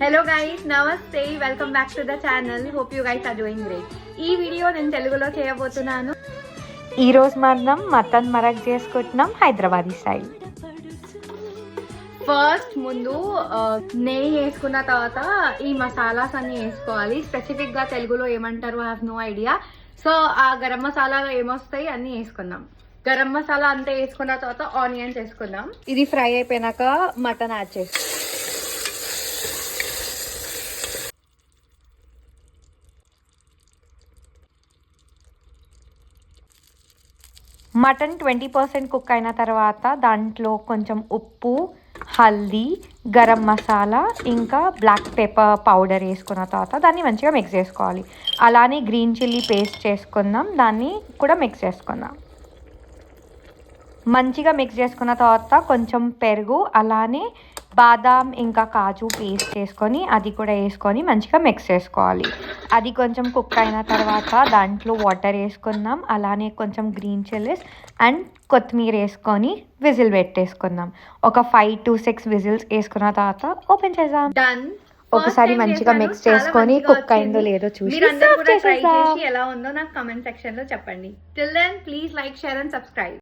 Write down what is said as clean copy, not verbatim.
Hello guys, నమస్తే, welcome back to the channel. Hope you guys are doing great. ఈ video నేను తెలుగులో చేయబోతున్నాను. ఈరోజు మనం మటన్ మరక్ చేసుకుంటున్నాం హైదరాబాదీ స్టైల్. ఫస్ట్ ముందు నెయ్యి వేసుకున్న తర్వాత ఈ మసాలాస్ అన్ని వేసుకోవాలి. స్పెసిఫిక్గా తెలుగులో ఏమంటారు I have no idea. So ఆ గరం మసాలా ఏమొస్తాయి అన్ని వేసుకుందాం. గరం మసాలా అంతా వేసుకున్న తర్వాత ఆనియన్స్ వేసుకుందాం. ఇది ఫ్రై అయిపోయినాక మటన్ యాడ్ చేసుకుందాం. మటన్ 20% కుక్ అయిన తర్వాత దాంట్లో కొంచెం ఉప్పు, హల్దీ, గరం మసాలా ఇంకా బ్లాక్ పెప్పర్ పౌడర్ వేసుకున్న తర్వాత దాన్ని మంచిగా మిక్స్ చేసుకోవాలి. అలానే గ్రీన్ చిల్లీ పేస్ట్ చేసుకుందాం, దాన్ని కూడా మిక్స్ చేసుకుందాం. మంచిగా మిక్స్ చేసుకున్న తర్వాత కొంచెం పెరుగు, అలానే బాదాం ఇంకా కాజు పేస్ట్ చేసుకొని అది కూడా వేసుకొని మంచిగా మిక్స్ చేసుకోవాలి. అది కొంచెం కుక్ అయిన తర్వాత దాంట్లో వాటర్ వేసుకుందాం. అలానే కొంచెం గ్రీన్ చిల్లీస్ అండ్ కొత్తిమీర వేసుకొని విజిల్ పెట్టేసుకుందాం. ఒక 5 to 6 విజిల్స్ వేసుకున్న తర్వాత ఓపెన్ చేద్దాం. డన్. ఒకసారి మంచిగా మిక్స్ చేసుకొని కుక్ అయిందో లేదో చూసి మీరందరూ కూడా ట్రై చేసి ఎలా ఉందో నాకు కామెంట్ సెక్షన్ లో చెప్పండి. Till then please like, share and subscribe.